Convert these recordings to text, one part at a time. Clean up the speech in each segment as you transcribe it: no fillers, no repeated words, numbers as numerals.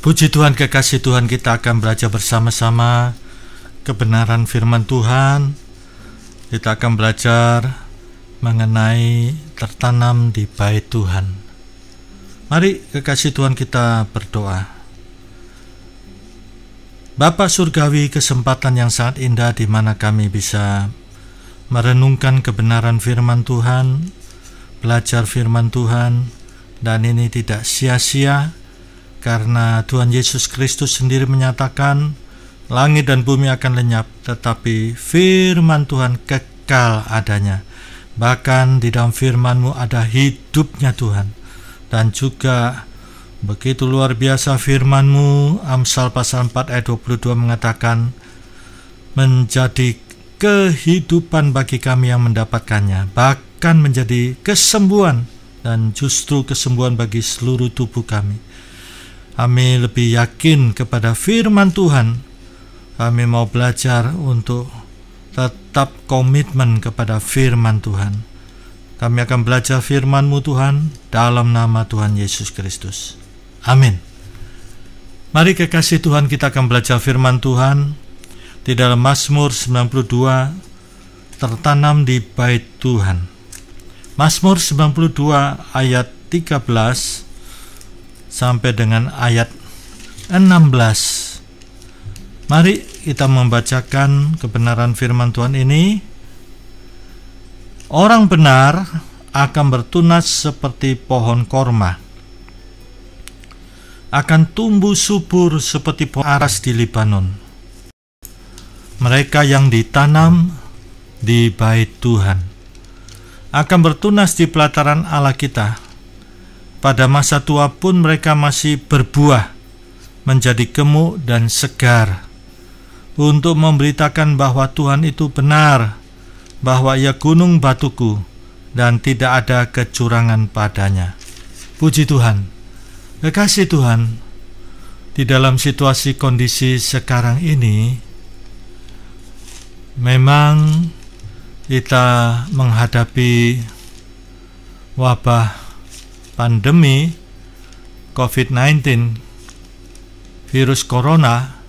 Puji Tuhan, kekasih Tuhan, kita akan belajar bersama-sama kebenaran firman Tuhan. Kita akan belajar mengenai tertanam di bait Tuhan. Mari kekasih Tuhan, kita berdoa. Bapa Surgawi, kesempatan yang sangat indah di mana kami bisa merenungkan kebenaran firman Tuhan, belajar firman Tuhan, dan ini tidak sia-sia karena Tuhan Yesus Kristus sendiri menyatakan langit dan bumi akan lenyap, tetapi firman Tuhan kekal adanya. Bahkan di dalam firman-Mu ada hidupnya Tuhan. Dan juga begitu luar biasa firman-Mu, Amsal pasal 4 ayat 22 mengatakan menjadi kehidupan bagi kami yang mendapatkannya, bahkan menjadi kesembuhan, dan justru kesembuhan bagi seluruh tubuh kami. Kami lebih yakin kepada firman Tuhan. Kami mau belajar untuk tetap komitmen kepada firman Tuhan. Kami akan belajar firman-Mu Tuhan dalam nama Tuhan Yesus Kristus. Amin. Mari kekasih Tuhan, kita akan belajar firman Tuhan di dalam Mazmur 92, tertanam di bait Tuhan. Mazmur 92 ayat 13 sampai dengan ayat 16. Mari kita membacakan kebenaran firman Tuhan ini. Orang benar akan bertunas seperti pohon korma, akan tumbuh subur seperti pohon aras di Libanon. Mereka yang ditanam di bait Tuhan akan bertunas di pelataran Allah kita. Pada masa tua pun mereka masih berbuah, menjadi gemuk dan segar, untuk memberitakan bahwa Tuhan itu benar, bahwa Ia gunung batuku, dan tidak ada kecurangan padanya. Puji Tuhan. Kekasih Tuhan, di dalam situasi kondisi sekarang ini, memang kita menghadapi wabah pandemi COVID-19, virus corona,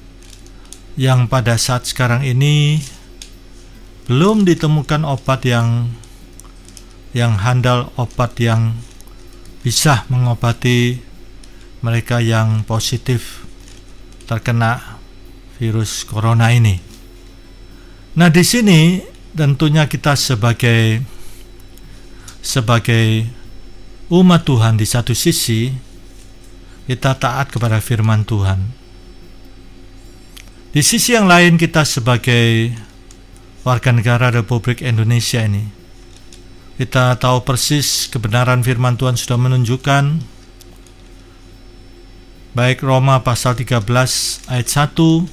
yang pada saat sekarang ini belum ditemukan obat yang handal, obat yang bisa mengobati mereka yang positif terkena virus corona ini. Nah, di sini tentunya kita sebagai umat Tuhan, di satu sisi kita taat kepada firman Tuhan. Di sisi yang lain kita sebagai warga negara Republik Indonesia ini, kita tahu persis kebenaran firman Tuhan sudah menunjukkan, baik Roma pasal 13 ayat 1,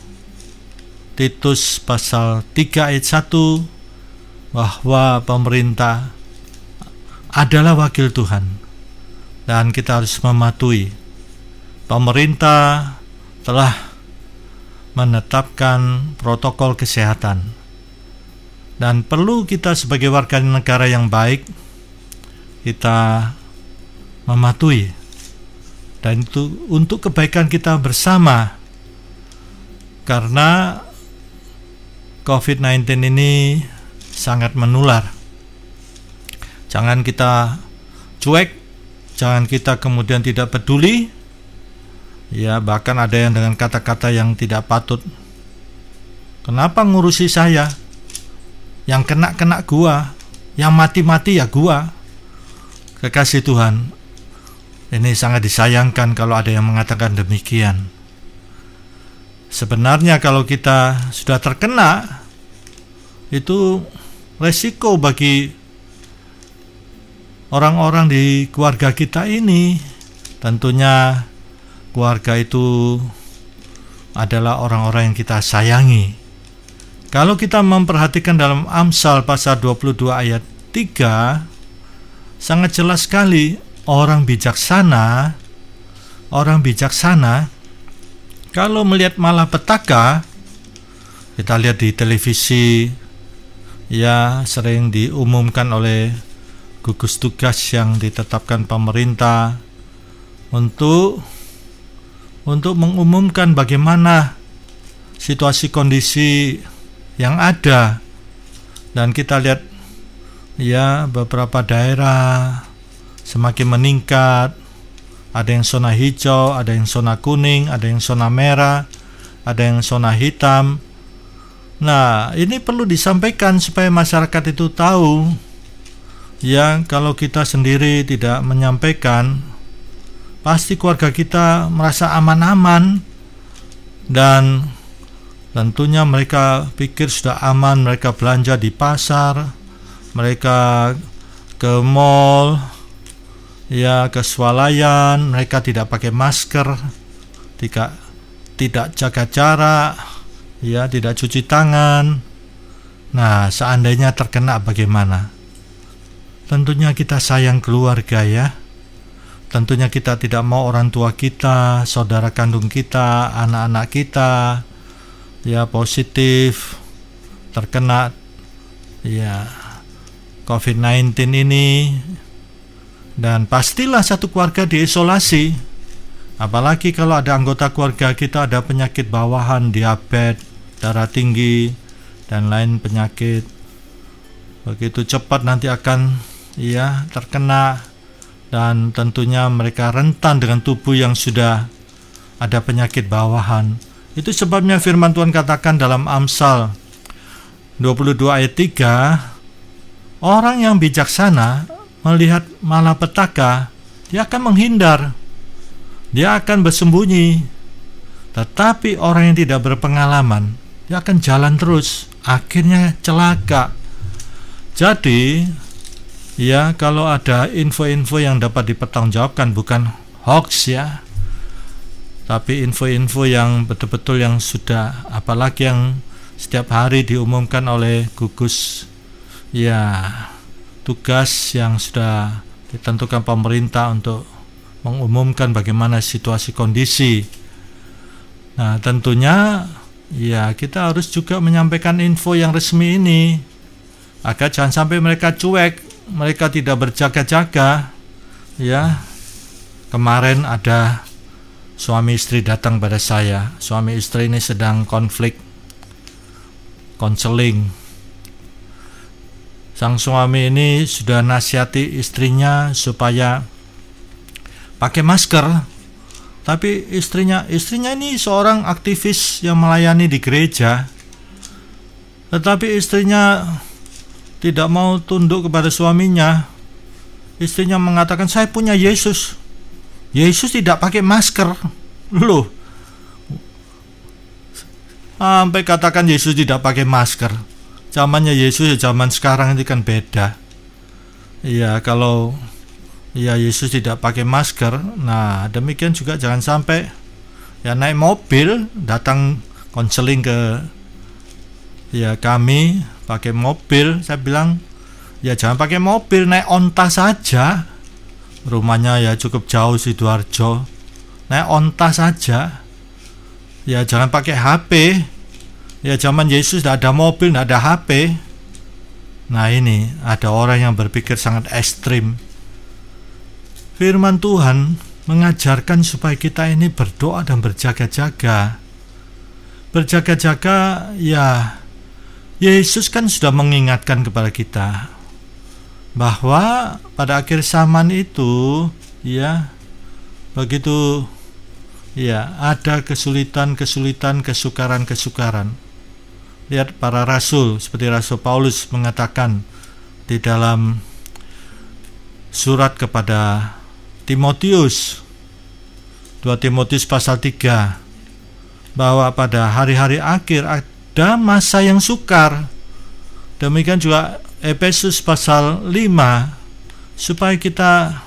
Titus pasal 3 ayat 1, bahwa pemerintah adalah wakil Tuhan. Dan kita harus mematuhi. Pemerintah telah menetapkan protokol kesehatan. Dan perlu kita sebagai warga negara yang baik, kita mematuhi. Dan itu untuk kebaikan kita bersama. Karena COVID-19 ini sangat menular. Jangan kita cuek, jangan kita kemudian tidak peduli. Ya, bahkan ada yang dengan kata-kata yang tidak patut. Kenapa ngurusi saya? Yang kena gua, yang mati ya gua. Kekasih Tuhan, ini sangat disayangkan kalau ada yang mengatakan demikian. Sebenarnya kalau kita sudah terkena, itu resiko bagi orang-orang di keluarga kita ini. Tentunya keluarga itu adalah orang-orang yang kita sayangi. Kalau kita memperhatikan dalam Amsal pasal 22 ayat 3, sangat jelas sekali orang bijaksana kalau melihat malapetaka. Kita lihat di televisi, ya, sering diumumkan oleh gugus tugas yang ditetapkan pemerintah untuk untuk mengumumkan bagaimana situasi kondisi yang ada. Dan kita lihat ya, beberapa daerah semakin meningkat. Ada yang zona hijau, ada yang zona kuning, ada yang zona merah, ada yang zona hitam. Nah, ini perlu disampaikan supaya masyarakat itu tahu. Ya, kalau kita sendiri tidak menyampaikan, pasti keluarga kita merasa aman-aman. Dan tentunya mereka pikir sudah aman, mereka belanja di pasar, mereka ke mall, ya, ke swalayan, mereka tidak pakai masker, tidak jaga jarak, ya, tidak cuci tangan. Nah, seandainya terkena bagaimana? Tentunya kita sayang keluarga, ya. Tentunya kita tidak mau orang tua kita, saudara kandung kita, anak-anak kita, ya, positif terkena ya COVID-19 ini. Dan pastilah satu keluarga diisolasi. Apalagi kalau ada anggota keluarga kita ada penyakit bawahan, diabetes, darah tinggi, dan lain penyakit. Begitu cepat nanti akan ya terkena, dan tentunya mereka rentan dengan tubuh yang sudah ada penyakit bawahan. Itu sebabnya firman Tuhan katakan dalam Amsal 22 ayat 3, orang yang bijaksana melihat malapetaka, dia akan menghindar, dia akan bersembunyi. Tetapi orang yang tidak berpengalaman, dia akan jalan terus, akhirnya celaka. Jadi ya, kalau ada info-info yang dapat dipertanggungjawabkan, bukan hoax ya, tapi info-info yang betul-betul yang sudah, apalagi yang setiap hari diumumkan oleh gugus ya, tugas yang sudah ditentukan pemerintah untuk mengumumkan bagaimana situasi kondisi. Nah, tentunya ya kita harus juga menyampaikan info yang resmi ini, agar jangan sampai mereka cuek, mereka tidak berjaga-jaga. Ya, kemarin ada suami istri datang pada saya. Suami istri ini sedang konflik, konseling. Sang suami ini sudah nasihati istrinya supaya pakai masker, tapi istrinya ini seorang aktivis yang melayani di gereja, tetapi istrinya tidak mau tunduk kepada suaminya. Istrinya mengatakan, saya punya Yesus. Yesus tidak pakai masker. Loh, sampai katakan Yesus tidak pakai masker. Zamannya Yesus ya zaman sekarang ini kan beda. Iya, kalau ya Yesus tidak pakai masker, nah demikian juga jangan sampai ya naik mobil datang konseling ke ya kami pakai mobil. Saya bilang ya jangan pakai mobil, naik onta saja. Rumahnya ya cukup jauh Sidoarjo, naik onta saja. Ya jangan pakai HP. Ya zaman Yesus tidak ada mobil, tidak ada HP. Nah ini ada orang yang berpikir sangat ekstrim. Firman Tuhan mengajarkan supaya kita ini berdoa dan berjaga-jaga. Berjaga-jaga ya, Yesus kan sudah mengingatkan kepada kita bahwa pada akhir zaman itu ya begitu ya ada kesulitan, kesukaran. Lihat para rasul seperti Rasul Paulus mengatakan di dalam surat kepada Timotius, 2 Timotius pasal 3, bahwa pada hari-hari akhir ada masa yang sukar. Demikian juga Efesus pasal 5, supaya kita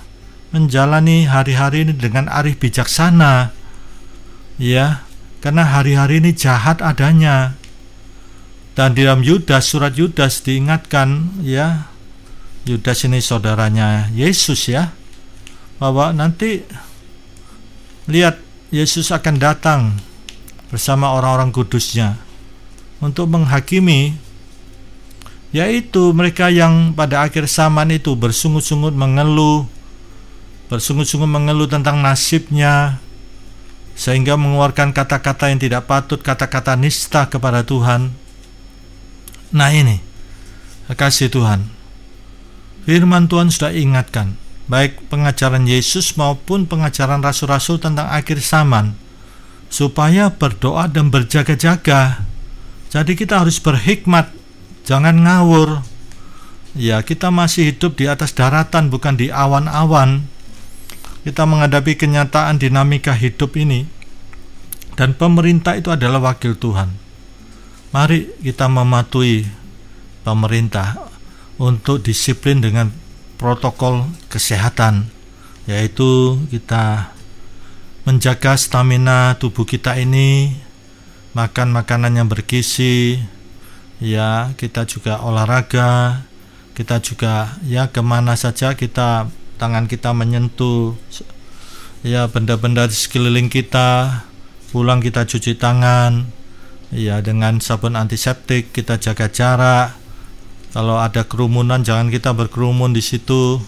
menjalani hari-hari ini dengan arif bijaksana. Ya, karena hari-hari ini jahat adanya. Dan di dalam Yudas, surat Yudas diingatkan ya, Yudas ini saudaranya Yesus ya, bahwa nanti lihat Yesus akan datang bersama orang-orang kudusnya untuk menghakimi, yaitu mereka yang pada akhir zaman itu bersungut-sungut mengeluh tentang nasibnya, sehingga mengeluarkan kata-kata yang tidak patut, kata-kata nista kepada Tuhan. Nah ini, kasih Tuhan, firman Tuhan sudah ingatkan, baik pengajaran Yesus maupun pengajaran rasul-rasul tentang akhir zaman, supaya berdoa dan berjaga-jaga. Jadi kita harus berhikmat, jangan ngawur. Ya, kita masih hidup di atas daratan, bukan di awan-awan. Kita menghadapi kenyataan dinamika hidup ini, dan pemerintah itu adalah wakil Tuhan. Mari kita mematuhi pemerintah untuk disiplin dengan protokol kesehatan, yaitu kita menjaga stamina tubuh kita ini, makan makanan yang bergizi, ya, kita juga olahraga, kita juga ya kemana saja kita tangan kita menyentuh ya benda-benda di sekeliling kita, pulang kita cuci tangan ya dengan sabun antiseptik, kita jaga jarak. Kalau ada kerumunan jangan kita berkerumun di situ.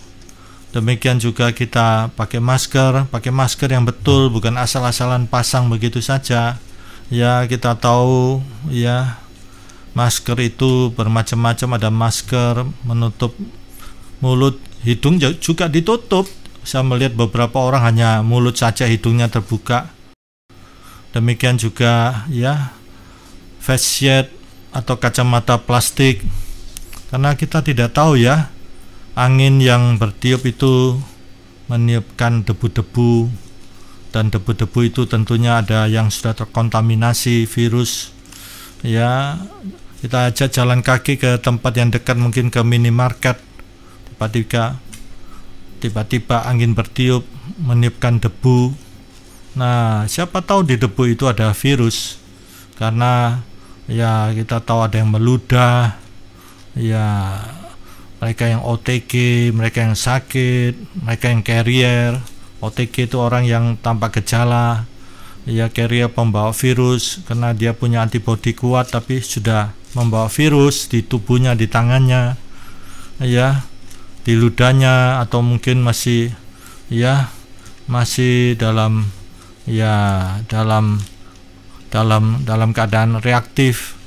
Demikian juga kita pakai masker yang betul, bukan asal-asalan pasang begitu saja. Ya, kita tahu ya masker itu bermacam-macam, ada masker menutup mulut, hidung juga ditutup. Saya melihat beberapa orang hanya mulut saja, hidungnya terbuka. Demikian juga ya face shield atau kacamata plastik, karena kita tidak tahu ya, angin yang bertiup itu meniupkan debu-debu, dan debu-debu itu tentunya ada yang sudah terkontaminasi virus. Ya, kita ajak jalan kaki ke tempat yang dekat, mungkin ke minimarket, tiba-tiba angin bertiup meniupkan debu. Nah, siapa tahu di debu itu ada virus, karena ya kita tahu ada yang meludah, ya mereka yang OTG, mereka yang sakit, mereka yang carrier. OTG itu orang yang tanpa gejala, ya carrier pembawa virus, karena dia punya antibodi kuat tapi sudah membawa virus di tubuhnya, di tangannya, ya di ludahnya, atau mungkin masih dalam keadaan reaktif,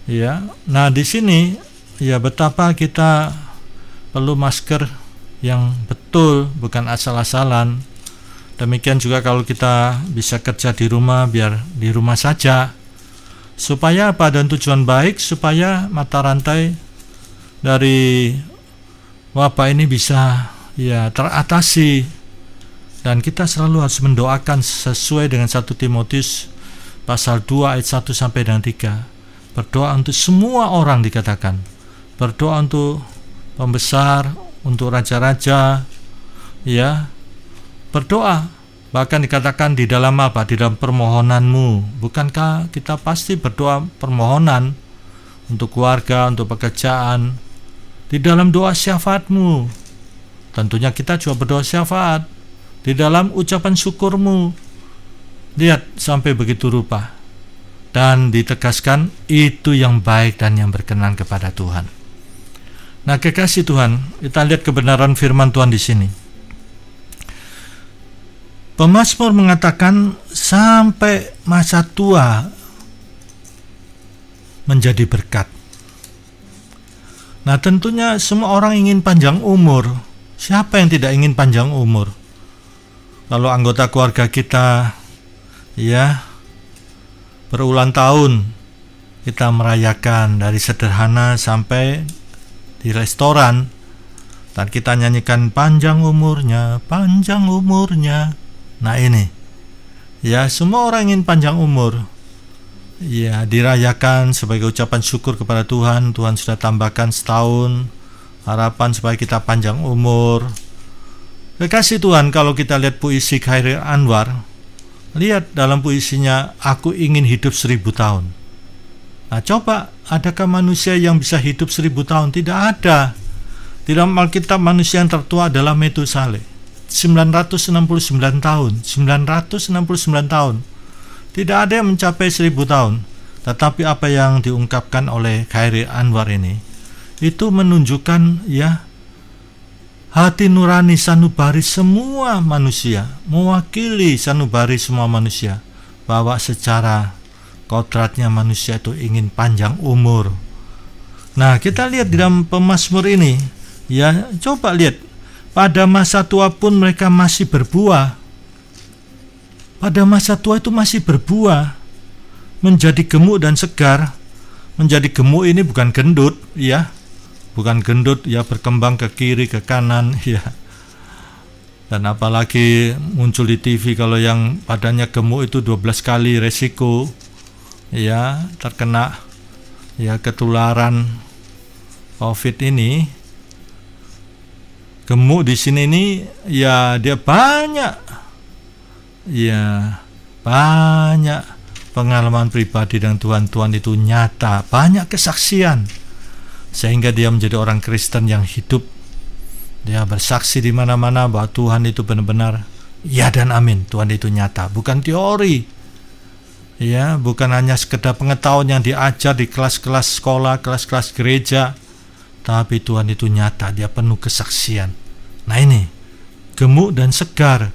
ya. Nah, di sini ya betapa kita perlu masker yang betul, bukan asal-asalan. Demikian juga kalau kita bisa kerja di rumah, biar di rumah saja. Supaya apa? Dan tujuan baik, supaya mata rantai dari wabah ini bisa ya teratasi. Dan kita selalu harus mendoakan sesuai dengan 1 Timotius pasal 2 ayat 1 sampai dengan 3. Berdoa untuk semua orang dikatakan. Berdoa untuk pembesar, untuk raja-raja, ya. Berdoa, bahkan dikatakan di dalam apa? Di dalam permohonanmu. Bukankah kita pasti berdoa permohonan untuk keluarga, untuk pekerjaan? Di dalam doa syafaatmu, tentunya kita juga berdoa syafaat. Di dalam ucapan syukurmu, lihat sampai begitu rupa. Dan ditegaskan itu yang baik dan yang berkenan kepada Tuhan. Nah, kekasih Tuhan, kita lihat kebenaran firman Tuhan di sini. Pemazmur mengatakan sampai masa tua menjadi berkat. Nah, tentunya semua orang ingin panjang umur. Siapa yang tidak ingin panjang umur? Kalau anggota keluarga kita ya berulang tahun, kita merayakan dari sederhana sampai di restoran, dan kita nyanyikan panjang umurnya, panjang umurnya. Nah ini ya, semua orang ingin panjang umur, ya dirayakan sebagai ucapan syukur kepada Tuhan. Tuhan sudah tambahkan setahun, harapan supaya kita panjang umur. Kekasih Tuhan, kalau kita lihat puisi Khairil Anwar, lihat dalam puisinya, aku ingin hidup 1000 tahun. Nah coba, adakah manusia yang bisa hidup 1000 tahun? Tidak ada. Di dalam Alkitab manusia yang tertua adalah Metusaleh, 969 tahun. 969 tahun. Tidak ada yang mencapai 1000 tahun. Tetapi apa yang diungkapkan oleh Khairil Anwar ini, itu menunjukkan ya hati nurani sanubari semua manusia, mewakili sanubari semua manusia, bahwa secara kodratnya manusia itu ingin panjang umur. Nah, kita lihat di dalam pemazmur ini, ya, coba lihat, pada masa tua pun mereka masih berbuah. Pada masa tua itu masih berbuah, menjadi gemuk dan segar. Menjadi gemuk ini bukan gendut, ya, bukan gendut, ya, berkembang ke kiri ke kanan, ya. Dan apalagi muncul di TV kalau yang badannya gemuk itu 12 kali resiko, ya, terkena, ya, ketularan COVID ini. Gemuk di sini ini, ya, dia banyak pengalaman pribadi dengan Tuhan itu nyata, banyak kesaksian, sehingga dia menjadi orang Kristen yang hidup. Dia bersaksi di mana-mana bahwa Tuhan itu benar-benar ya dan amin. Tuhan itu nyata, bukan teori, ya, bukan hanya sekedar pengetahuan yang diajar di kelas-kelas sekolah, kelas-kelas gereja, tapi Tuhan itu nyata, dia penuh kesaksian. Nah, ini gemuk dan segar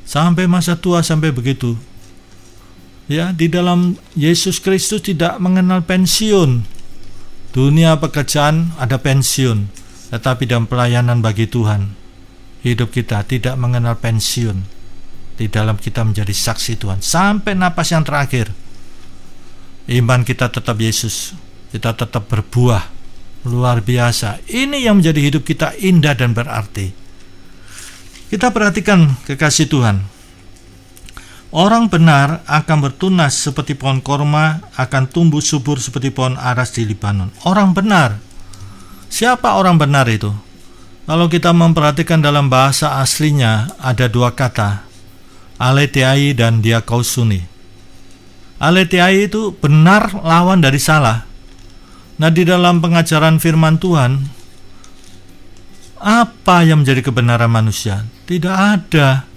sampai masa tua, sampai begitu. Ya, di dalam Yesus Kristus tidak mengenal pensiun. Dunia pekerjaan ada pensiun, tetapi dalam pelayanan bagi Tuhan, hidup kita tidak mengenal pensiun. Di dalam kita menjadi saksi Tuhan sampai napas yang terakhir. Iman kita tetap Yesus, kita tetap berbuah luar biasa. Ini yang menjadi hidup kita indah dan berarti. Kita perhatikan kekasih Tuhan. Orang benar akan bertunas seperti pohon korma, akan tumbuh subur seperti pohon aras di Libanon. Orang benar. Siapa orang benar itu? Kalau kita memperhatikan dalam bahasa aslinya, ada dua kata, aletheai dan diakausuni. Aletheai itu benar lawan dari salah. Nah, di dalam pengajaran firman Tuhan, apa yang menjadi kebenaran manusia? Tidak ada.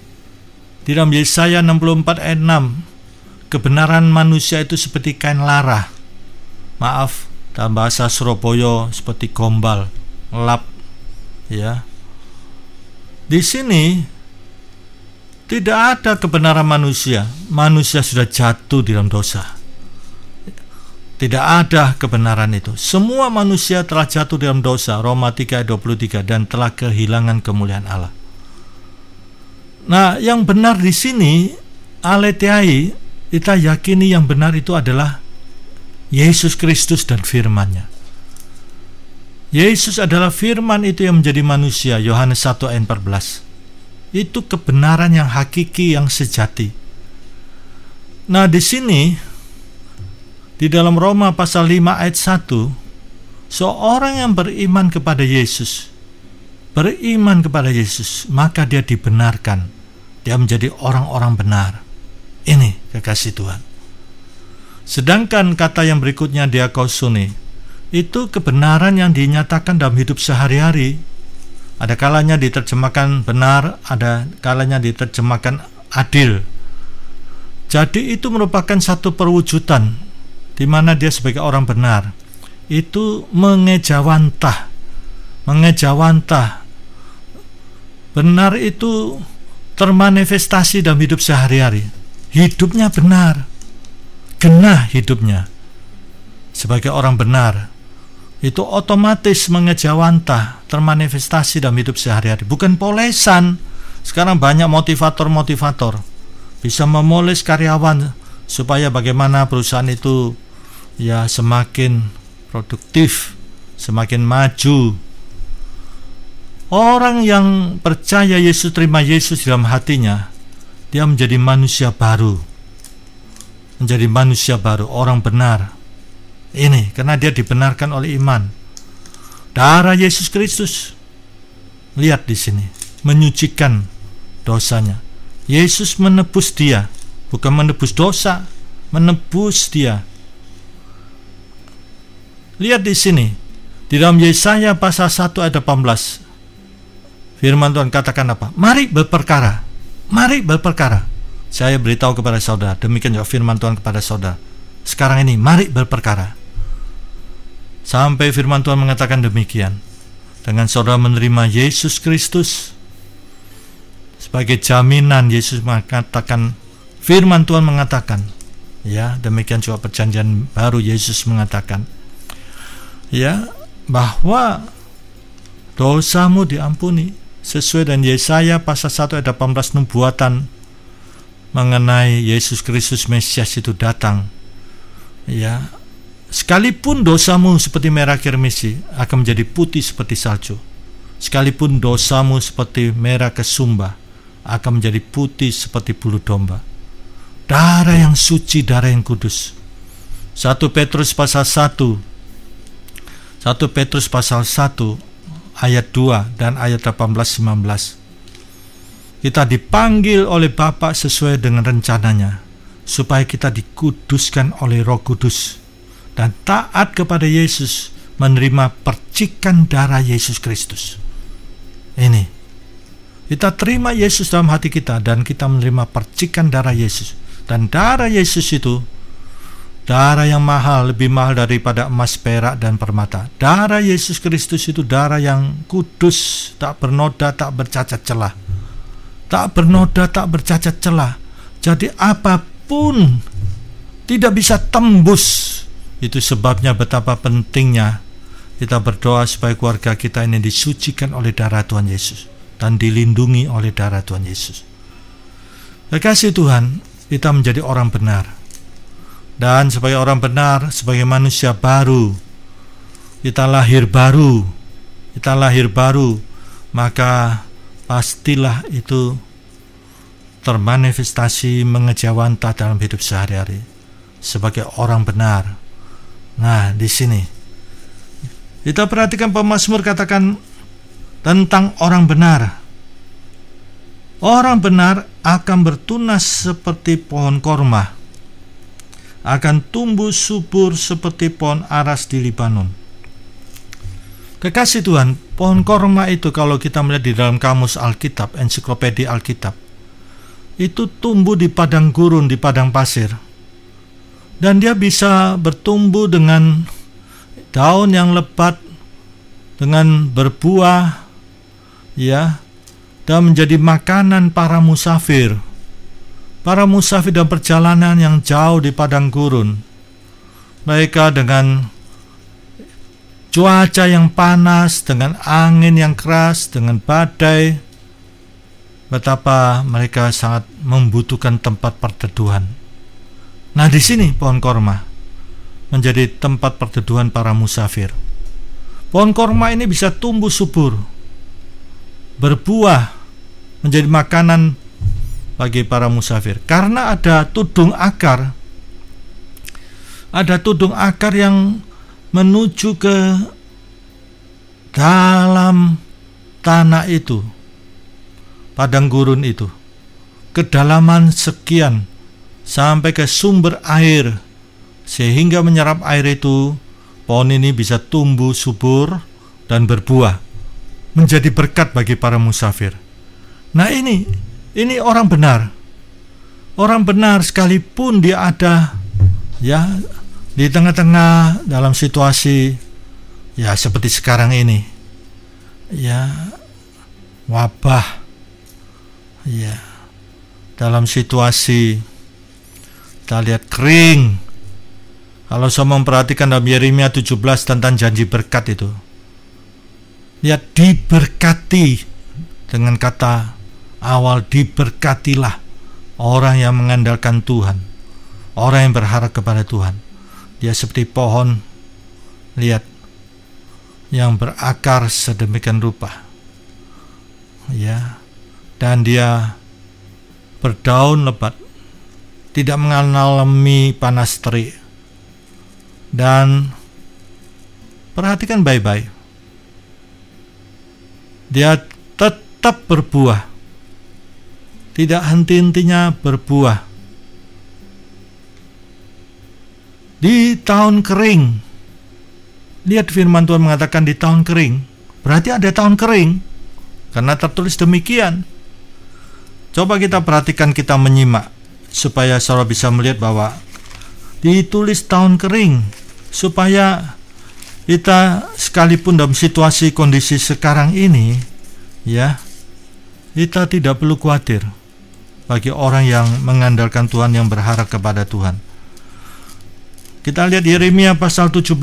Di dalam Yesaya 64 ayat 6, kebenaran manusia itu seperti kain lara. Maaf, dalam bahasa Surabaya seperti gombal, lap, ya. Di sini tidak ada kebenaran manusia. Manusia sudah jatuh di dalam dosa. Tidak ada kebenaran itu. Semua manusia telah jatuh dalam dosa, Roma 3 ayat 23, dan telah kehilangan kemuliaan Allah. Nah, yang benar di sini, aletheai, kita yakini yang benar itu adalah Yesus Kristus dan firman-Nya. Yesus adalah firman itu yang menjadi manusia, Yohanes 1 ayat 14. Itu kebenaran yang hakiki, yang sejati. Nah, di sini, di dalam Roma pasal 5 ayat 1, seorang yang beriman kepada Yesus, maka dia dibenarkan. Dia menjadi orang-orang benar. Ini kekasih Tuhan. Sedangkan kata yang berikutnya, diakausuni, itu kebenaran yang dinyatakan dalam hidup sehari-hari. Ada kalanya diterjemahkan benar, ada kalanya diterjemahkan adil. Jadi itu merupakan satu perwujudan di mana dia sebagai orang benar itu mengejawantah. Benar itu termanifestasi dalam hidup sehari-hari. Hidupnya benar, genah hidupnya. Sebagai orang benar, itu otomatis mengejawantah, termanifestasi dalam hidup sehari-hari. Bukan polesan. Sekarang banyak motivator bisa memoles karyawan supaya bagaimana perusahaan itu ya semakin produktif, semakin maju. Orang yang percaya Yesus, terima Yesus dalam hatinya, dia menjadi manusia baru. Orang benar. Ini karena dia dibenarkan oleh iman. Darah Yesus Kristus, lihat di sini, menyucikan dosanya. Yesus menebus dia, bukan menebus dosa, menebus dia. Lihat di sini, di dalam Yesaya pasal 1 ayat 18. Firman Tuhan katakan apa? Mari berperkara. Saya beritahu kepada saudara, demikian juga firman Tuhan kepada saudara. Sekarang ini, mari berperkara. Sampai firman Tuhan mengatakan demikian. Dengan saudara menerima Yesus Kristus sebagai jaminan, Yesus mengatakan, firman Tuhan mengatakan, ya, demikian juga perjanjian baru, Yesus mengatakan, ya, bahwa dosamu diampuni sesuai dengan Yesaya pasal 1 ayat 18, nubuatan mengenai Yesus Kristus Mesias itu datang. Ya, sekalipun dosamu seperti merah kirmisi akan menjadi putih seperti salju. Sekalipun dosamu seperti merah kesumba akan menjadi putih seperti bulu domba. Darah yang suci, darah yang kudus. 1 Petrus pasal 1 ayat 2 dan ayat 18-19. Kita dipanggil oleh Bapa sesuai dengan rencananya, supaya kita dikuduskan oleh Roh Kudus dan taat kepada Yesus, menerima percikan darah Yesus Kristus. Ini, kita terima Yesus dalam hati kita dan kita menerima percikan darah Yesus. Dan darah Yesus itu darah yang mahal, lebih mahal daripada emas, perak, dan permata. Darah Yesus Kristus itu darah yang kudus, tak bernoda, tak bercacat celah. Tak bernoda, tak bercacat celah. Jadi apapun tidak bisa tembus. Itu sebabnya betapa pentingnya kita berdoa supaya keluarga kita ini disucikan oleh darah Tuhan Yesus dan dilindungi oleh darah Tuhan Yesus. Kekasih Tuhan, kita menjadi orang benar. Dan sebagai orang benar, sebagai manusia baru, kita lahir baru, maka pastilah itu termanifestasi mengejawantah dalam hidup sehari-hari sebagai orang benar. Nah, di sini kita perhatikan pemazmur katakan tentang orang benar. Orang benar akan bertunas seperti pohon korma, akan tumbuh subur seperti pohon aras di Libanon. Kekasih Tuhan, pohon korma itu kalau kita melihat di dalam kamus Alkitab, ensiklopedia Alkitab, itu tumbuh di padang gurun, di padang pasir. Dan dia bisa bertumbuh dengan daun yang lebat, dengan berbuah, ya, dan menjadi makanan para musafir. Para musafir dalam perjalanan yang jauh di padang gurun, mereka dengan cuaca yang panas, dengan angin yang keras, dengan badai, betapa mereka sangat membutuhkan tempat perteduhan. Nah, di sini pohon korma menjadi tempat perteduhan para musafir. Pohon korma ini bisa tumbuh subur, berbuah, menjadi makanan bagi para musafir, karena ada tudung akar. Ada tudung akar yang menuju ke dalam tanah itu, padang gurun itu, kedalaman sekian sampai ke sumber air, sehingga menyerap air itu, pohon ini bisa tumbuh subur dan berbuah, menjadi berkat bagi para musafir. Nah, ini orang benar. Orang benar sekalipun dia ada, ya, di tengah-tengah dalam situasi, ya, seperti sekarang ini, ya, wabah, ya, dalam situasi kita lihat kering. Kalau saya memperhatikan dalam Yeremia 17 tentang janji berkat itu, lihat, diberkati, dengan kata awal, diberkatilah orang yang mengandalkan Tuhan, orang yang berharap kepada Tuhan. Dia seperti pohon, lihat, yang berakar sedemikian rupa, ya, dan dia berdaun lebat, tidak mengalami panas terik. Dan perhatikan baik-baik, dia tetap berbuah, tidak henti-hentinya berbuah. Di tahun kering, lihat firman Tuhan mengatakan di tahun kering, berarti ada tahun kering, karena tertulis demikian. Coba kita perhatikan, kita menyimak, supaya saudara bisa melihat bahwa ditulis tahun kering, supaya Kita sekalipun dalam situasi kondisi sekarang ini, ya, kita tidak perlu khawatir bagi orang yang mengandalkan Tuhan, yang berharap kepada Tuhan. Kita lihat Yeremia pasal 17.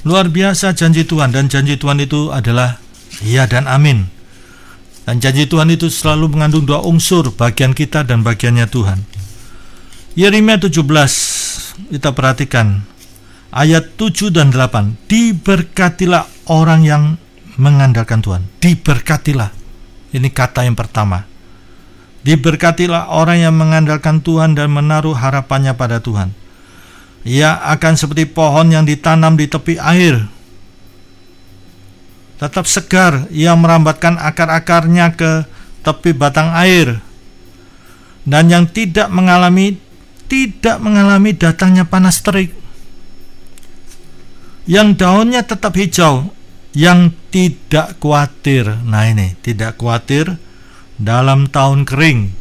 Luar biasa janji Tuhan, dan janji Tuhan itu adalah iya dan amin. Dan janji Tuhan itu selalu mengandung dua unsur, bagian kita dan bagiannya Tuhan. Yeremia 17, kita perhatikan ayat 7 dan 8. Diberkatilah orang yang mengandalkan Tuhan. Diberkatilah. Ini kata yang pertama. Diberkatilah orang yang mengandalkan Tuhan dan menaruh harapannya pada Tuhan. Ia akan seperti pohon yang ditanam di tepi air, tetap segar. Ia merambatkan akar-akarnya ke tepi batang air, dan yang tidak mengalami datangnya panas terik. Yang daunnya tetap hijau, yang tidak khawatir. Nah ini, tidak khawatir dalam tahun kering.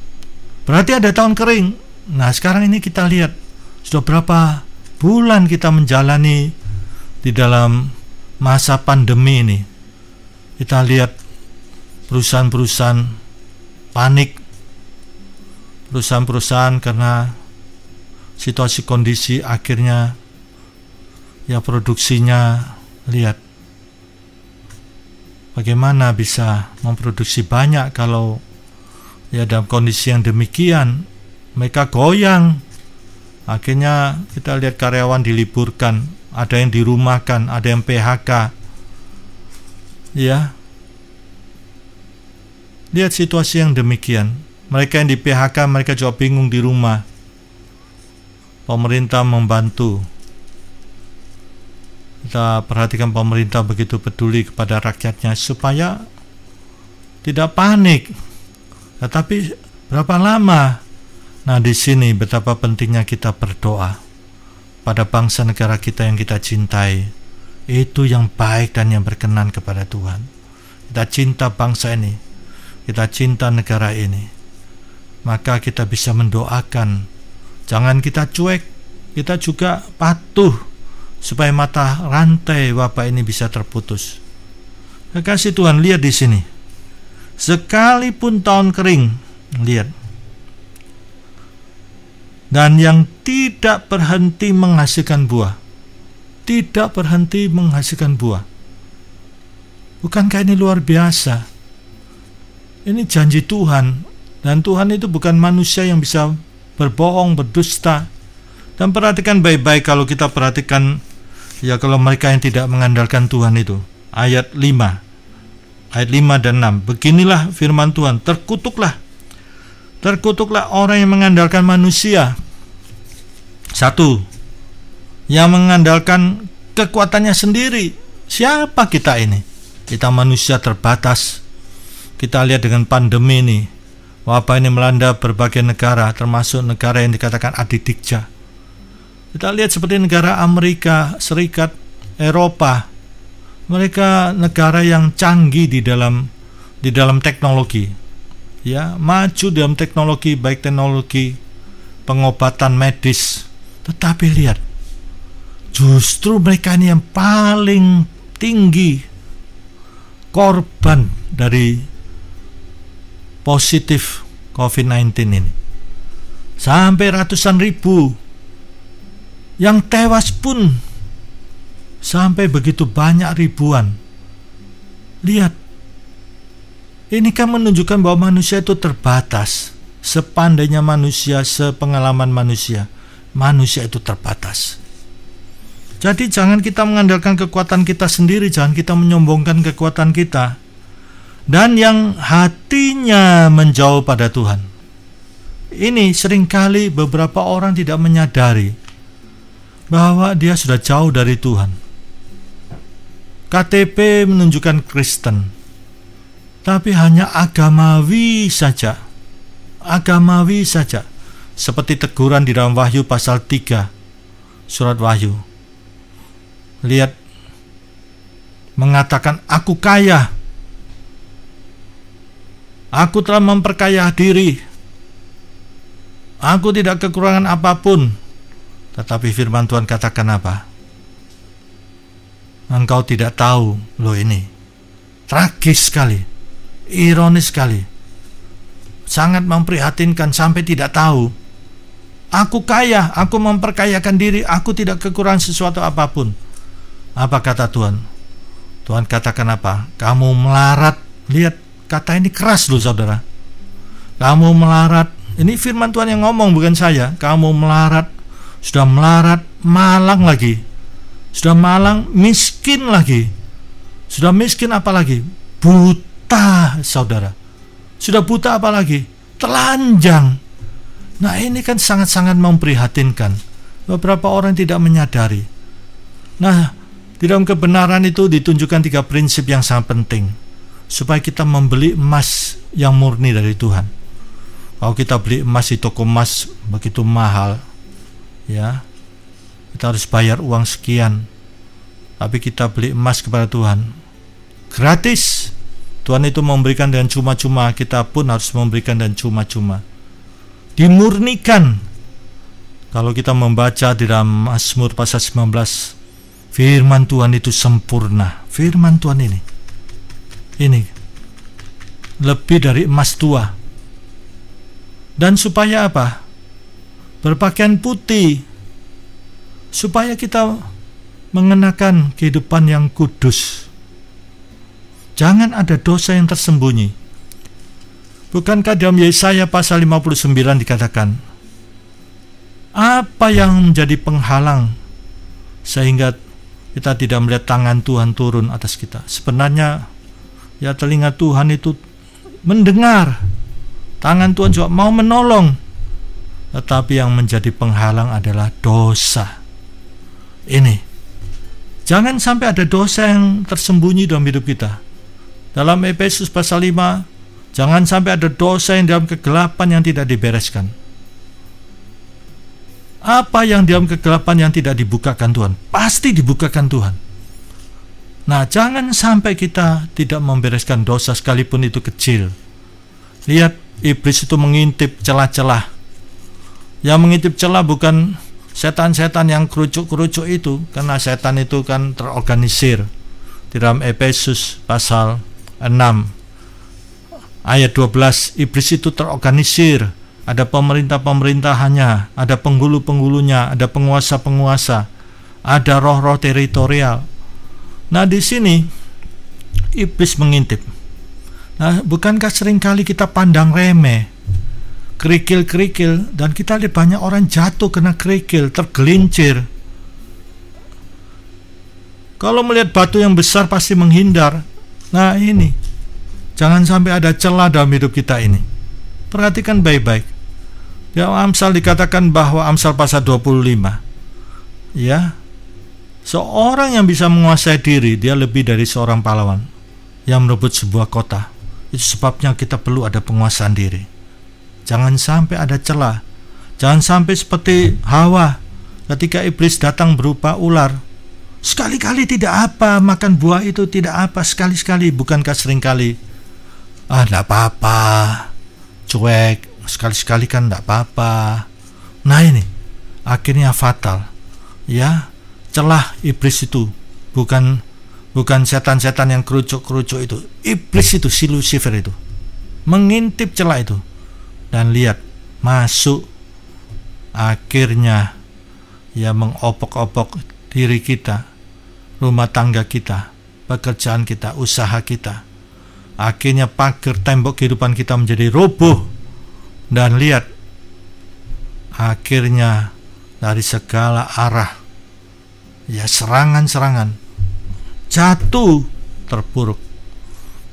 Berarti ada tahun kering. Nah sekarang ini kita lihat, sudah berapa bulan kita menjalani di dalam masa pandemi ini. Kita lihat perusahaan-perusahaan panik, perusahaan-perusahaan karena situasi kondisi, akhirnya ya produksinya, lihat bagaimana bisa memproduksi banyak kalau ya dalam kondisi yang demikian. Mereka goyang. Akhirnya kita lihat karyawan diliburkan, ada yang dirumahkan, ada yang PHK. Ya, lihat situasi yang demikian. Mereka yang di PHK, mereka juga bingung di rumah. Pemerintah membantu. Kita perhatikan pemerintah begitu peduli kepada rakyatnya supaya tidak panik. Tetapi berapa lama? Nah di sini betapa pentingnya kita berdoa pada bangsa negara kita yang kita cintai. Itu yang baik dan yang berkenan kepada Tuhan. Kita cinta bangsa ini, kita cinta negara ini, maka kita bisa mendoakan. Jangan kita cuek, kita juga patuh supaya mata rantai wabah ini bisa terputus. Kekasih Tuhan, lihat di sini. Sekalipun tahun kering, lihat. Dan yang tidak berhenti menghasilkan buah. Tidak berhenti menghasilkan buah. Bukankah ini luar biasa? Ini janji Tuhan. Dan Tuhan itu bukan manusia yang bisa berbohong, berdusta. Dan perhatikan baik-baik kalau kita perhatikan, ya kalau mereka yang tidak mengandalkan Tuhan itu. Ayat 5. Ayat 5 dan 6. Beginilah firman Tuhan. Terkutuklah orang yang mengandalkan manusia. 1. Yang mengandalkan kekuatannya sendiri. Siapa kita ini? Kita manusia terbatas. Kita lihat dengan pandemi ini, wabah ini melanda berbagai negara, termasuk negara yang dikatakan adidikja. Kita lihat seperti negara Amerika Serikat, Eropa. Mereka negara yang canggih di dalam teknologi. Ya, maju dalam teknologi, baik teknologi pengobatan medis. Tetapi lihat, justru mereka ini yang paling tinggi korban dari positif COVID-19 ini. Sampai ratusan ribu. Yang tewas pun sampai begitu banyak ribuan. Lihat, ini kan menunjukkan bahwa manusia itu terbatas. Sepandainya manusia, sepengalaman manusia, manusia itu terbatas. Jadi jangan kita mengandalkan kekuatan kita sendiri, jangan kita menyombongkan kekuatan kita. Dan yang hatinya menjauh pada Tuhan. Ini seringkali beberapa orang tidak menyadari bahwa dia sudah jauh dari Tuhan. KTP menunjukkan Kristen, tapi hanya agamawi saja. Agamawi saja. Seperti teguran di dalam Wahyu pasal 3, surat Wahyu. Lihat, mengatakan, aku kaya. Aku telah memperkaya diri. Aku tidak kekurangan apapun. Tetapi firman Tuhan katakan apa? engkau tidak tahu. Loh, ini tragis sekali, ironis sekali, sangat memprihatinkan sampai tidak tahu. Aku kaya, aku memperkayakan diri, aku tidak kekurangan sesuatu apapun. Apa kata Tuhan? Tuhan katakan apa? Kamu melarat. Lihat, kata ini keras loh saudara. Kamu melarat. Ini firman Tuhan yang ngomong, bukan saya. Kamu melarat, sudah melarat, malang lagi. Sudah malang, miskin lagi. Sudah miskin apa lagi? Buta, saudara. Sudah buta apa lagi? Telanjang. Nah, ini kan sangat-sangat memprihatinkan. Beberapa orang tidak menyadari. Nah, di dalam kebenaran itu ditunjukkan 3 prinsip yang sangat penting supaya kita membeli emas yang murni dari Tuhan. Kalau kita beli emas di toko emas begitu mahal, ya, kita harus bayar uang sekian. Tapi kita beli emas kepada Tuhan gratis. Tuhan itu memberikan dengan cuma-cuma, kita pun harus memberikan dengan cuma-cuma. Dimurnikan. Kalau kita membaca di dalam Mazmur pasal 19, firman Tuhan itu sempurna. Firman Tuhan ini lebih dari emas tua. Dan supaya apa? Berpakaian putih, supaya kita mengenakan kehidupan yang kudus. Jangan ada dosa yang tersembunyi. Bukankah dalam Yesaya pasal 59 dikatakan, apa yang menjadi penghalang sehingga kita tidak melihat tangan Tuhan turun atas kita? Sebenarnya ya, telinga Tuhan itu mendengar, tangan Tuhan juga mau menolong, tetapi yang menjadi penghalang adalah dosa. Ini, jangan sampai ada dosa yang tersembunyi dalam hidup kita. Dalam Efesus pasal 5, jangan sampai ada dosa yang dalam kegelapan yang tidak dibereskan. Apa yang dalam kegelapan yang tidak dibukakan Tuhan, pasti dibukakan Tuhan. Nah, jangan sampai kita tidak membereskan dosa sekalipun itu kecil. Lihat, iblis itu mengintip celah-celah. Yang mengintip celah bukan setan-setan yang kerucuk-kerucuk itu, karena setan itu kan terorganisir. Di dalam Efesus pasal 6 ayat 12, iblis itu terorganisir. Ada pemerintah-pemerintahannya, ada penghulu-penghulunya, ada penguasa-penguasa, ada roh-roh teritorial. Nah, di sini iblis mengintip. Nah, bukankah seringkali kita pandang remeh kerikil-kerikil, dan kita lihat banyak orang jatuh kena kerikil, tergelincir. Kalau melihat batu yang besar pasti menghindar. Nah, ini jangan sampai ada celah dalam hidup kita ini. Perhatikan baik-baik. Di Amsal dikatakan bahwa Amsal pasal 25, ya, seorang yang bisa menguasai diri, dia lebih dari seorang pahlawan yang merebut sebuah kota. Itu sebabnya kita perlu ada penguasaan diri. Jangan sampai ada celah. Jangan sampai seperti Hawa ketika iblis datang berupa ular. Sekali-kali tidak apa, makan buah itu tidak apa, sekali-sekali. Bukankah seringkali, tidak apa-apa, cuek, sekali-sekali kan tidak apa-apa. Nah, ini akhirnya fatal, ya. Celah iblis itu bukan setan-setan yang kerucuk-kerucuk itu. Iblis itu, si Lucifer itu mengintip celah itu, dan lihat, masuk, akhirnya ya mengopok-opok diri kita, rumah tangga kita, pekerjaan kita, usaha kita. Akhirnya pagar tembok kehidupan kita menjadi roboh. Dan lihat, akhirnya dari segala arah, ya, serangan-serangan, jatuh terpuruk.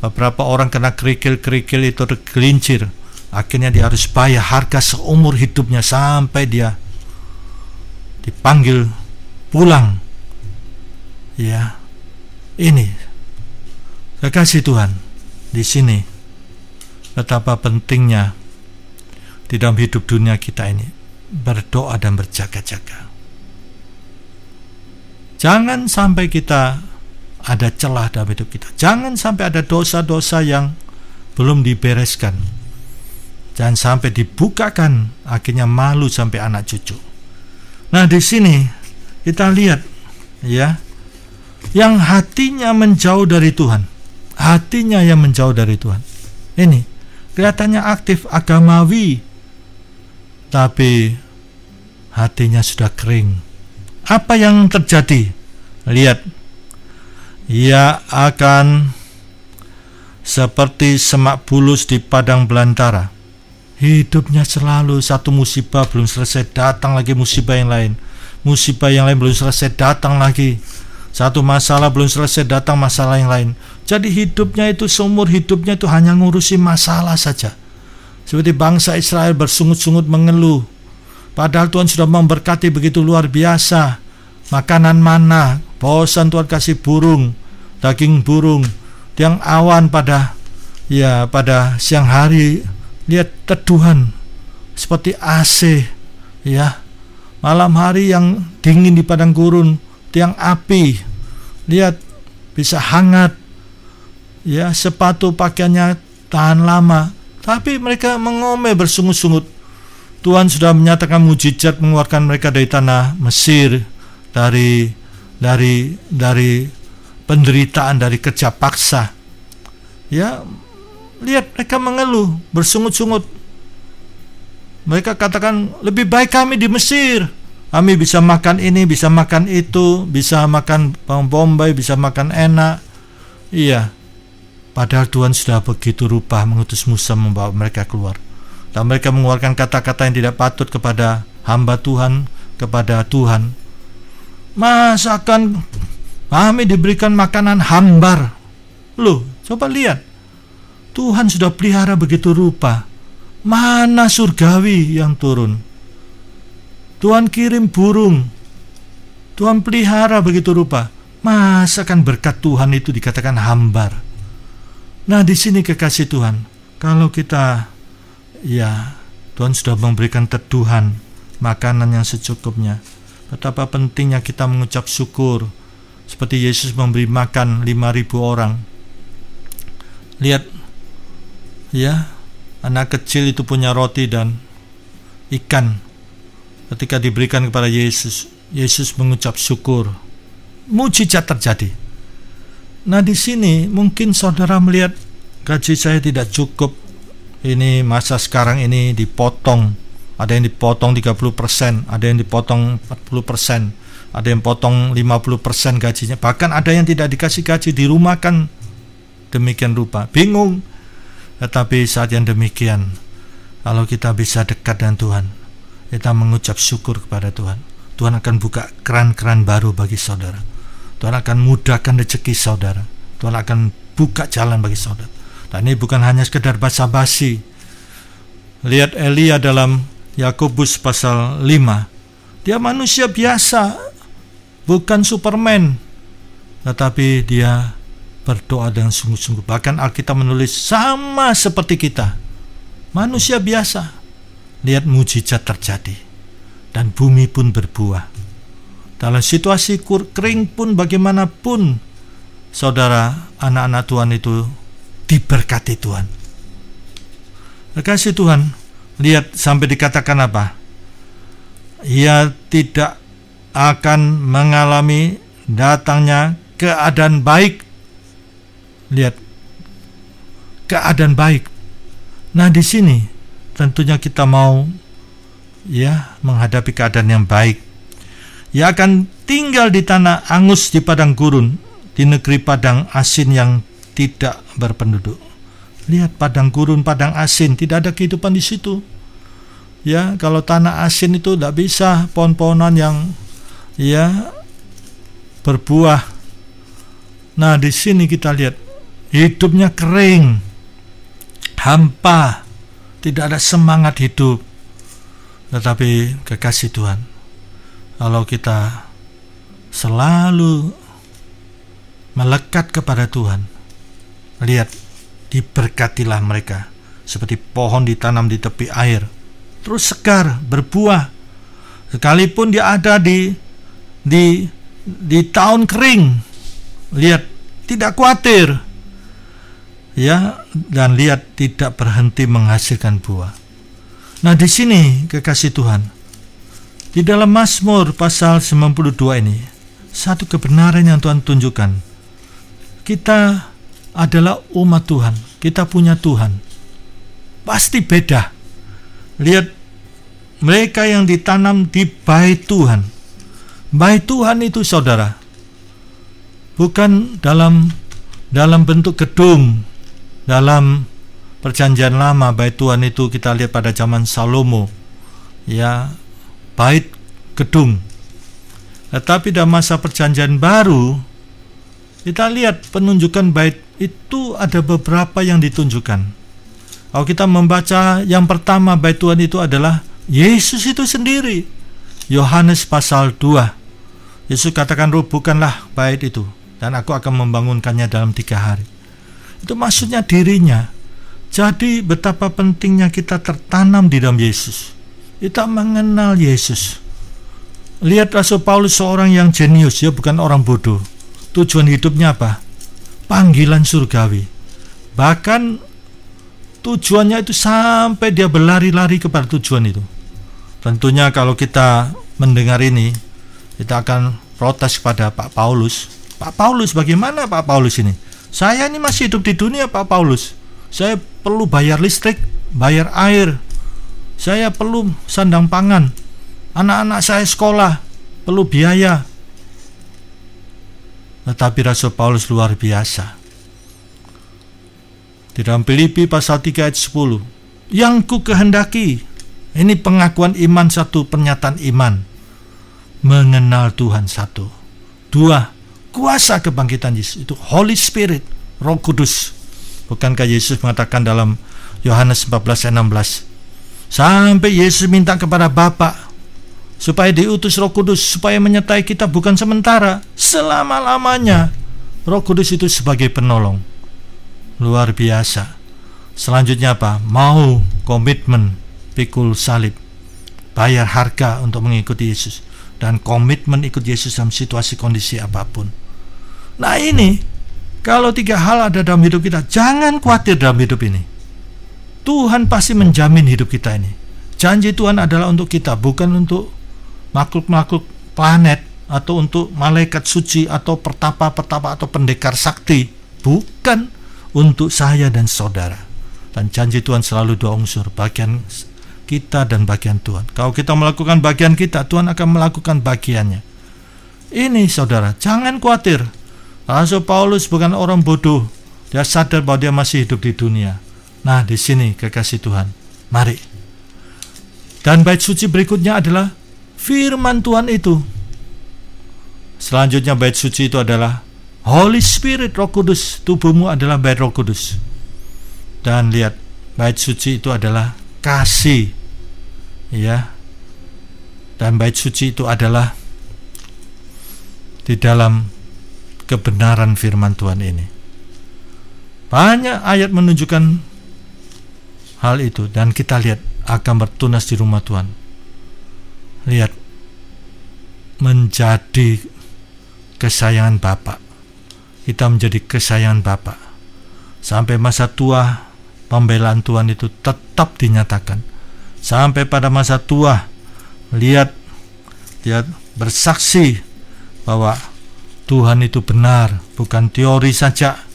Beberapa orang kena kerikil-kerikil itu tergelincir. Akhirnya dia harus bayar harga seumur hidupnya sampai dia dipanggil pulang. Ya, ini kekasih Tuhan, di sini betapa pentingnya di dalam hidup dunia kita ini berdoa dan berjaga-jaga. Jangan sampai kita ada celah dalam hidup kita. Jangan sampai ada dosa-dosa yang belum dibereskan. Jangan sampai dibukakan, akhirnya malu sampai anak cucu. Nah, di sini kita lihat, ya, yang hatinya menjauh dari Tuhan. Hatinya yang menjauh dari Tuhan. Ini kelihatannya aktif agamawi, tapi hatinya sudah kering. Apa yang terjadi? Lihat, ia akan seperti semak bulus di padang belantara. Hidupnya selalu satu musibah belum selesai, datang lagi musibah yang lain. Musibah yang lain belum selesai, datang lagi. Satu masalah belum selesai, datang masalah yang lain. Jadi hidupnya itu, seumur hidupnya itu hanya ngurusi masalah saja. Seperti bangsa Israel bersungut-sungut mengeluh, padahal Tuhan sudah memberkati begitu luar biasa. Makanan mana, bosan Tuhan kasih burung, daging burung, tiang awan pada siang hari. Lihat teduhan seperti AC, ya. Malam hari yang dingin di padang gurun, tiang api. Lihat, bisa hangat. Ya, sepatu pakaiannya tahan lama. Tapi mereka mengomel bersungut-sungut. Tuhan sudah menyatakan mujizat mengeluarkan mereka dari tanah Mesir, dari penderitaan, dari kerja paksa. Ya, lihat mereka mengeluh, bersungut-sungut. Mereka katakan, lebih baik kami di Mesir. Kami bisa makan ini, bisa makan itu, bisa makan bawang bombay, bisa makan enak. Iya, padahal Tuhan sudah begitu rupa mengutus Musa membawa mereka keluar. Dan mereka mengeluarkan kata-kata yang tidak patut kepada hamba Tuhan, kepada Tuhan. Masakan kami diberikan makanan hambar. Loh, coba lihat. Tuhan sudah pelihara begitu rupa. Mana surgawi yang turun? Tuhan kirim burung. Tuhan pelihara begitu rupa. Masakan berkat Tuhan itu dikatakan hambar? Nah, di sini kekasih Tuhan, kalau kita, ya, Tuhan sudah memberikan teduhan, makanan yang secukupnya. Betapa pentingnya kita mengucap syukur. Seperti Yesus memberi makan 5.000 orang. Lihat, ya, anak kecil itu punya roti dan ikan. Ketika diberikan kepada Yesus, Yesus mengucap syukur. Mujizat terjadi. Nah, di sini mungkin saudara melihat gaji saya tidak cukup. Ini masa sekarang ini dipotong. Ada yang dipotong 30%, ada yang dipotong 40%, ada yang potong 50% gajinya. Bahkan ada yang tidak dikasih gaji, dirumahkan demikian rupa. Bingung. Tetapi saat yang demikian, kalau kita bisa dekat dengan Tuhan, kita mengucap syukur kepada Tuhan, Tuhan akan buka keran-keran baru bagi saudara. Tuhan akan mudahkan rezeki saudara. Tuhan akan buka jalan bagi saudara. Dan ini bukan hanya sekedar basa-basi. Lihat Elia dalam Yakobus pasal 5. Dia manusia biasa, bukan Superman, tetapi dia berdoa dengan sungguh-sungguh. Bahkan Alkitab menulis sama seperti kita, manusia biasa. Lihat mujizat terjadi, dan bumi pun berbuah. Dalam situasi kering pun bagaimanapun, saudara, anak-anak Tuhan itu diberkati Tuhan. Kasih Tuhan, lihat sampai dikatakan apa? Ia tidak akan mengalami datangnya keadaan baik. Lihat, keadaan baik. Nah, di sini tentunya kita mau, ya, menghadapi keadaan yang baik. Ia akan tinggal di tanah angus di padang gurun, di negeri padang asin yang tidak berpenduduk. Lihat, padang gurun, padang asin, tidak ada kehidupan di situ. Ya, kalau tanah asin itu tidak bisa pohon-pohonan yang, ya, berbuah. Nah, di sini kita lihat hidupnya kering, hampa, tidak ada semangat hidup. Tetapi kekasih Tuhan, kalau kita selalu melekat kepada Tuhan, lihat, diberkatilah mereka seperti pohon ditanam di tepi air, terus segar, berbuah. Sekalipun dia ada di tahun kering, lihat, tidak khawatir, ya, dan lihat, tidak berhenti menghasilkan buah. Nah, di sini kekasih Tuhan, di dalam Mazmur pasal 92 ini, satu kebenaran yang Tuhan tunjukkan. Kita adalah umat Tuhan, kita punya Tuhan. Pasti beda. Lihat mereka yang ditanam di bait Tuhan. Bait Tuhan itu saudara, bukan dalam bentuk gedung. Dalam Perjanjian Lama, bait Tuhan itu kita lihat pada zaman Salomo, ya, bait gedung. Tetapi dalam masa Perjanjian Baru, kita lihat penunjukan bait itu ada beberapa yang ditunjukkan. Kalau kita membaca yang pertama, bait Tuhan itu adalah Yesus itu sendiri. Yohanes pasal 2. Yesus katakan, "Rubuhkanlah bait itu, dan aku akan membangunkannya dalam 3 hari." Itu maksudnya dirinya. Jadi betapa pentingnya kita tertanam di dalam Yesus. Kita mengenal Yesus. Lihat Rasul Paulus, seorang yang jenius, ya, bukan orang bodoh. Tujuan hidupnya apa? Panggilan surgawi. Bahkan tujuannya itu sampai dia berlari-lari kepada tujuan itu. Tentunya kalau kita mendengar ini, kita akan protes kepada Pak Paulus. Pak Paulus, bagaimana Pak Paulus ini? Saya ini masih hidup di dunia, Pak Paulus. Saya perlu bayar listrik, bayar air. Saya perlu sandang pangan. Anak-anak saya sekolah, perlu biaya. Tetapi Rasul Paulus luar biasa. Di dalam Filipi pasal 3 ayat 10, yang ku kehendaki, ini pengakuan iman, satu, pernyataan iman, mengenal Tuhan, satu. 2, kuasa kebangkitan Yesus, itu Holy Spirit, Roh Kudus. Bukankah Yesus mengatakan dalam Yohanes 14 ayat 16, sampai Yesus minta kepada Bapa supaya diutus Roh Kudus, supaya menyertai kita bukan sementara, selama-lamanya. Roh Kudus itu sebagai penolong. Luar biasa. Selanjutnya apa? Mau komitmen, pikul salib, bayar harga untuk mengikuti Yesus, dan komitmen ikut Yesus dalam situasi kondisi apapun. Nah ini, kalau 3 hal ada dalam hidup kita, jangan khawatir dalam hidup ini. Tuhan pasti menjamin hidup kita ini. Janji Tuhan adalah untuk kita, bukan untuk makhluk-makhluk planet, atau untuk malaikat suci, atau pertapa-pertapa, atau pendekar sakti. Bukan, untuk saya dan saudara. Dan janji Tuhan selalu 2 unsur, bagian kita dan bagian Tuhan. Kalau kita melakukan bagian kita, Tuhan akan melakukan bagiannya. Ini saudara, jangan khawatir. Rasul Paulus bukan orang bodoh. Dia sadar bahwa dia masih hidup di dunia. Nah, di sini kekasih Tuhan, mari. Dan bait suci berikutnya adalah firman Tuhan itu. Selanjutnya bait suci itu adalah Holy Spirit, Roh Kudus. Tubuhmu adalah bait Roh Kudus. Dan lihat, bait suci itu adalah kasih, ya. Dan bait suci itu adalah di dalam kebenaran firman Tuhan ini. Banyak ayat menunjukkan hal itu, dan kita lihat akan bertunas di rumah Tuhan. Lihat, menjadi kesayangan Bapa. Kita menjadi kesayangan Bapa. Sampai masa tua, pembelaan Tuhan itu tetap dinyatakan. Sampai pada masa tua, lihat, dia bersaksi bahwa Tuhan itu benar, bukan teori saja.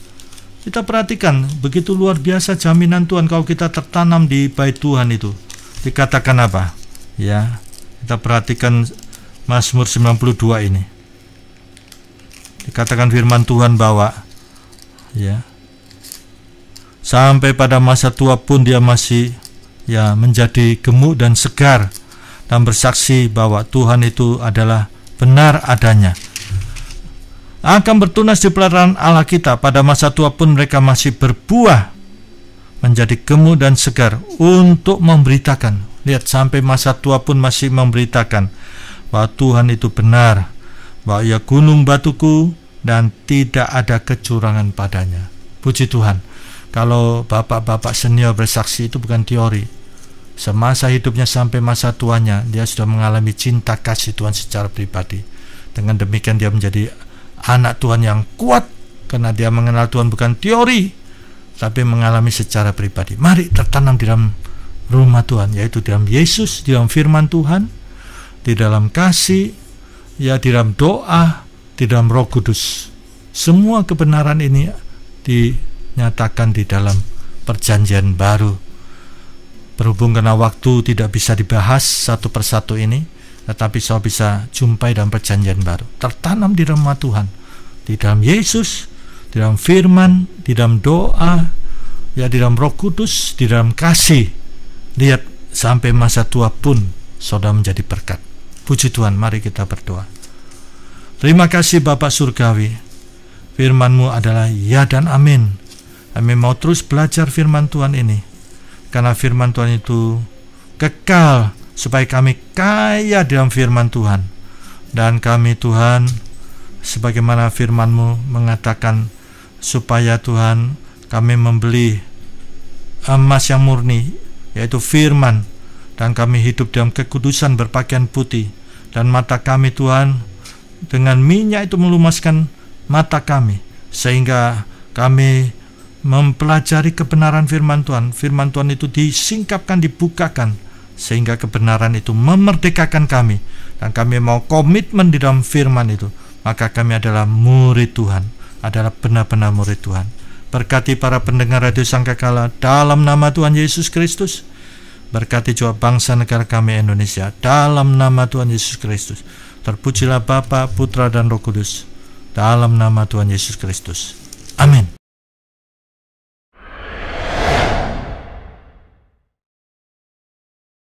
Kita perhatikan, begitu luar biasa jaminan Tuhan kalau kita tertanam di bait Tuhan itu. Dikatakan apa? Ya, kita perhatikan Mazmur 92 ini. Dikatakan firman Tuhan bahwa, ya, sampai pada masa tua pun dia masih, ya, menjadi gemuk dan segar, dan bersaksi bahwa Tuhan itu adalah benar adanya. Akan bertunas di pelayanan Allah kita. Pada masa tua pun mereka masih berbuah, menjadi gemuk dan segar untuk memberitakan. Lihat, sampai masa tua pun masih memberitakan bahwa Tuhan itu benar, bahwa Ia gunung batuku dan tidak ada kecurangan padanya. Puji Tuhan. Kalau bapak-bapak senior bersaksi, itu bukan teori. Semasa hidupnya sampai masa tuanya, dia sudah mengalami cinta kasih Tuhan secara pribadi. Dengan demikian dia menjadi anak Tuhan yang kuat, karena dia mengenal Tuhan bukan teori, tapi mengalami secara pribadi. Mari tertanam di dalam rumah Tuhan, yaitu di dalam Yesus, di dalam firman Tuhan, di dalam kasih, ya, di dalam doa, di dalam Roh Kudus. Semua kebenaran ini dinyatakan di dalam perjanjian baru. Berhubung karena waktu tidak bisa dibahas satu persatu ini, tetapi saya bisa jumpai dalam perjanjian baru, tertanam di rumah Tuhan, di dalam Yesus, di dalam firman, di dalam doa, ya di dalam Roh Kudus, di dalam kasih. Lihat, sampai masa tua pun saudara menjadi berkat. Puji Tuhan, mari kita berdoa. Terima kasih Bapa Surgawi, firman-Mu adalah ya dan amin. Kami mau terus belajar firman Tuhan ini, karena firman Tuhan itu kekal, supaya kami kaya dalam firman Tuhan. Dan kami Tuhan, sebagaimana firman-Mu mengatakan, supaya Tuhan kami membeli emas yang murni, yaitu firman, dan kami hidup dalam kekudusan berpakaian putih. Dan mata kami Tuhan, dengan minyak itu melumaskan mata kami, sehingga kami mempelajari kebenaran firman Tuhan. Firman Tuhan itu disingkapkan, dibukakan, sehingga kebenaran itu memerdekakan kami, dan kami mau komitmen di dalam firman itu. Maka kami adalah murid Tuhan, adalah benar-benar murid Tuhan. Berkati para pendengar Radio Sangkakala dalam nama Tuhan Yesus Kristus. Berkati juga bangsa negara kami Indonesia dalam nama Tuhan Yesus Kristus. Terpujilah Bapa, Putra, dan Roh Kudus dalam nama Tuhan Yesus Kristus. Amin.